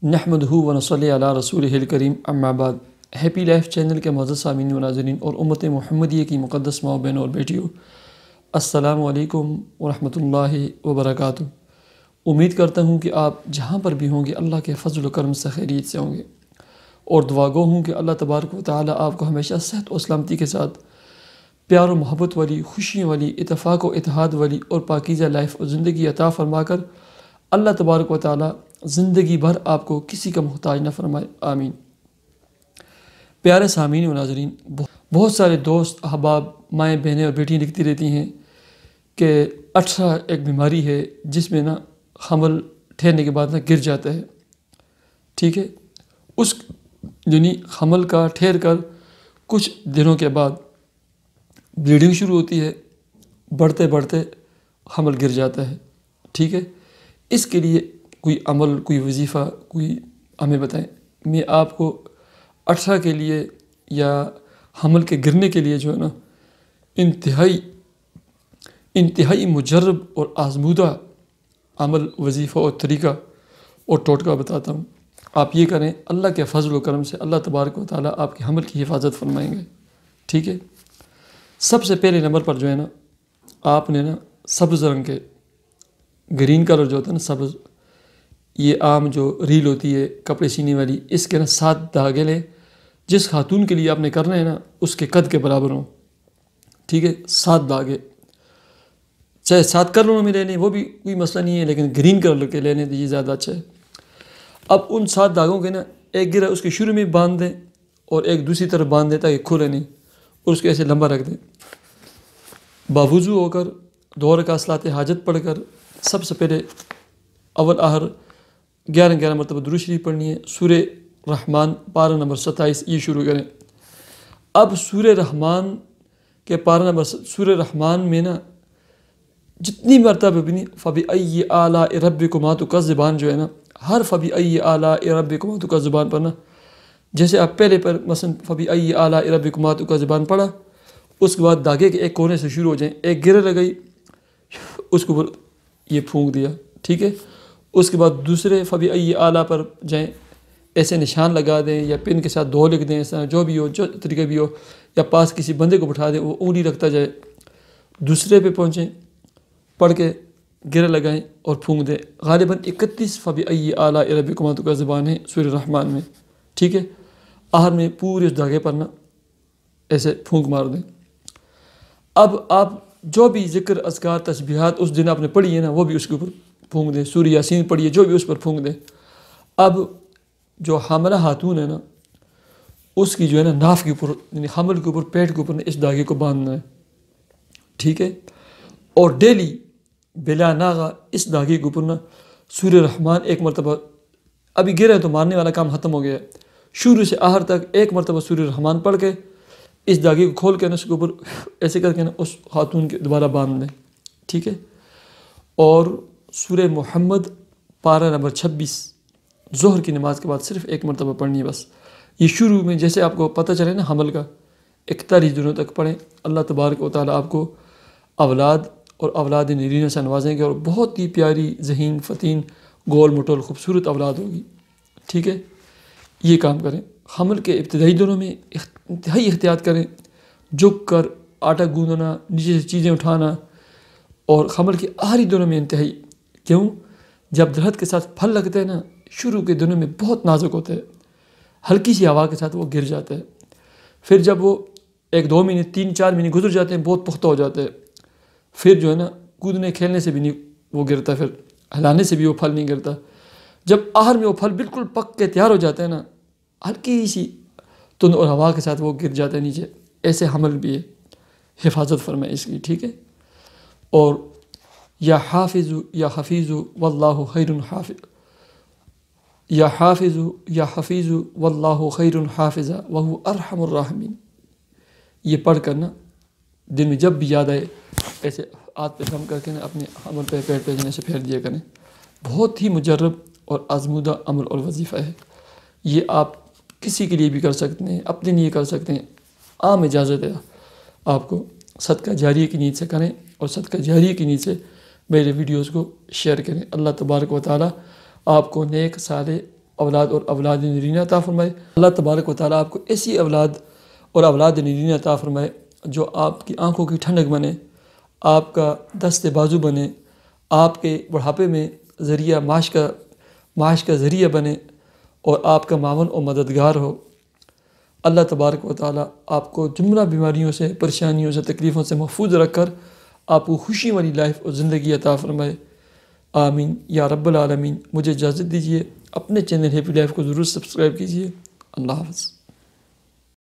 نحمدہ و نصلی علی رسولہ الکریم اما بعد۔ ہیپی لائف چینل کے معزز سامعین و ناظرین اور امت محمدیہ کی مقدس ماؤں بہنوں اور بیٹیوں، السلام علیکم ورحمۃ اللہ وبرکاتہ۔ امید کرتا ہوں کہ آپ جہاں پر بھی ہوں گے اللہ کے فضل و کرم سے خیریت سے ہوں گے، اور دعا گو ہوں کہ اللہ تبارک و تعالی آپ کو ہمیشہ صحت و سلامتی کے ساتھ پیار و محبت والی، خوشیوں والی، اتفاق و اتحاد والی اور پاکیزہ لائف اور زندگی عطا فرما کر اللہ تبارک و تعالی زندگی بھر آپ کو کسی کا محتاج نہ فرمائے، آمین۔ پیارے سامعین و ناظرین، بہت سارے دوست احباب، مائیں بہنیں اور بیٹیاں لکھتی رہتی ہیں کہ 18 ایک بیماری ہے جس میں حمل ٹھہرنے کے بعد گر جاتا ہے، ٹھیک ہے۔ اس یعنی حمل کا ٹھہر کر کچھ دنوں کے بعد بلیڈنگ شروع ہوتی ہے، بڑھتے بڑھتے حمل گر جاتا ہے، ٹھیک ہے۔ اس کے لیے کوئی عمل، کوئی وظیفہ، کوئی ہمیں بتائیں۔ میں آپ کو 18 کے لیے یا حمل کے گرنے کے لیے انتہائی مجرب اور آزمودہ عمل، وظیفہ اور طریقہ اور ٹوٹکا بتاتا ہوں۔ آپ یہ کریں، اللہ کے فضل و کرم سے اللہ تبارک و تعالیٰ آپ کے حمل کی حفاظت فرمائیں گے، ٹھیک ہے۔ سب سے پہلے نمبر پر آپ نے سبز رنگ کے، گرین کلر جو ہوتا ہے سبز، یہ عام جو ریل ہوتی ہے کپڑے سینے والی، اس کے 7 دھاگے لیں۔ جس خاتون کے لیے آپ نے کرنا ہے اس کے قد کے برابر ہوں، ٹھیک ہے۔ 7 دھاگے، چاہے 7 کلروں میں لینے وہ بھی کوئی مسئلہ نہیں ہے، لیکن گرین کلر کے لینے تو یہ زیادہ اچھا ہے۔ اب ان 7 دھاگوں کے ایک گرہ اس کے شروع میں باندھ دیں اور ایک دوسری طرف باندھ دیں تاکہ کھلے نہیں، اور اس کو ایسے لمبا رکھ دیں۔ باوضو ہو کر 2 رکعت صلاۃ حاجت پڑھ کر سب سے پہلے اول آخر 11 مرتبہ درود شریف پڑھنی ہے۔ سورہ رحمان پارہ نمبر 27 یہ شروع کریں۔ اب سورہ رحمان کے پارہ نمبر سورہ رحمان میں جتنی مرتبہ بھی فَبِأَيِّ آلَاءِ رَبِّكُمَا تُكَذِّبَانِ جو ہے ہر فَبِأَيِّ آلَاءِ رَبِّكُمَا تُكَذِّبَانِ پڑھنا۔ جیسے آپ پہلے پر مثلا فَبِأَيِّ آلَاءِ رَبِّكُمَا تُكَذِّبَانِ پڑھا، اس کے بعد دھاگے کے ایک کونے سے شروع ہو جائیں، ایک گرہ لگائی، اس کے اوپر یہ پھونک دیا، ٹھیک ہے۔ اس کے بعد دوسرے فَبِأَيِّ آلَا پر جائیں، ایسے نشان لگا دیں یا پن کے ساتھ 2 لکھ دیں، اس طرح جو بھی ہو، جو طریقہ بھی ہو، یا پاس کسی بندے کو بٹھا دیں وہ انگلی رکھتا جائے۔ دوسرے پہ پہنچیں، پڑھ کے گرہ لگائیں اور پھونک دیں۔ غالباً 31 فَبِأَيِّ آلَاءِ رَبِّكُمَا تُكَذِّبَانِ ہے سورہ رحمان میں، ٹھیک ہے۔ آخر میں پورے اس دھاگے پر ایسے پھونک مار دیں۔ اب آپ جو بھی ذکر، اذکار، تسبیحات اس دن آپ نے پڑھی ہے وہ بھی اس کے اوپر پھونک دیں۔ سورہ یاسین پڑھیے، جو بھی اس پر پھونک دیں۔ اب جو حاملہ خاتون ہے اس کی جو ہے ناف کے اوپر، یعنی حمل کے اوپر، پیٹ کے اوپر اس دھاگے کو باندھنا ہے، ٹھیک ہے۔ اور ڈیلی بلا ناغہ اس دھاگے کے اوپر سورہ رحمان ایک مرتبہ، ابھی گرے تو مارنے والا کام ختم ہو گیا ہے، شروع سے آخر تک ایک مرتبہ سورہ رحمان پڑھ کے اس دھاگے کو کھول کے اس کے اوپر ایسے کر کے اس خاتون کے دوبارہ باندھ دیں، ٹھیک ہے۔ اور سورہ محمد پارہ نمبر 26 ظہر کی نماز کے بعد صرف ایک مرتبہ پڑھنی ہے بس۔ یہ شروع میں جیسے آپ کو پتہ چلے حمل کا 41 دنوں تک پڑھیں، اللہ تبارک و تعالیٰ آپ کو اولاد اور اولاد نرینہ سے نوازیں گے، اور بہت ہی پیاری، ذہین، فتین، گول مٹول خوبصورت اولاد ہوگی، ٹھیک ہے۔ یہ کام کریں۔ حمل کے ابتدائی دنوں میں انتہائی احتیاط کریں، جھک کر آٹا گوندنا، نیچے سے چیزیں اٹھانا، اور حمل کے آخری دنوں میں انتہائی، کیوں؟ جب درخت کے ساتھ پھل لگتے ہیں شروع کے دنوں میں بہت نازک ہوتے ہیں، ہلکی سی ہوا کے ساتھ وہ گر جاتے ہیں، پھر جب وہ 1-2 مہینے، 3-4 مہینے گزر جاتے ہیں بہت پختہ ہو جاتے ہیں، پھر جو ہے کودنے کھیلنے سے بھی نہیں وہ گرتا، پھر ہلانے سے بھی وہ پھل نہیں گرتا۔ جب آخر میں وہ پھل بالکل پک کے تیار ہو جاتے ہیں ہلکی سی تند اور ہوا کے ساتھ وہ گر جاتے ہیں نیچے۔ ایسے حمل بھی ہے، حفاظت فرمائے اس کی، ٹھیک ہے۔ اور یا حافظ یا حفیظ واللہ خیر حافظ، یا حافظ یا حفیظ واللہ خیر حافظ وہو ارحم الراحمین، یہ پڑھ کر دن میں جب بھی یاد آئے ایسے ہاتھ پہ دم کر کے اپنے حمل پہ، پیٹ پہ سے پھیر دیا کریں۔ بہت ہی مجرب اور آزمودہ عمل اور وظیفہ ہے، یہ آپ کسی کے لیے بھی کر سکتے ہیں، اپنے لیے کر سکتے ہیں، عام اجازت ہے آپ کو۔ صدقہ جاریہ کی نیت سے کریں، اور صدقہ جاریہ کی نیت سے میرے ویڈیوز کو شیئر کریں۔ اللہ تبارک و تعالیٰ آپ کو نیک، صالح اولاد اور اولاد نرینہ عطا فرمائے۔ اللہ تبارک و تعالیٰ آپ کو ایسی اولاد اور اولاد نرینہ عطا فرمائے جو آپ کی آنکھوں کی ٹھنڈک بنے، آپ کا دست بازو بنے، آپ کے بڑھاپے میں ذریعہ معاش کا ذریعہ بنے اور آپ کا معاون و مددگار ہو۔ اللہ تبارک و تعالیٰ آپ کو جملہ بیماریوں سے، پریشانیوں سے، تکلیفوں سے محفوظ رکھ کر آپ کو خوشی والی لائف اور زندگی عطا فرمائے، آمین یا رب العالمین۔ مجھے اجازت دیجیے، اپنے چینل ہیپی لائف کو ضرور سبسکرائب کیجیے۔ اللہ حافظ۔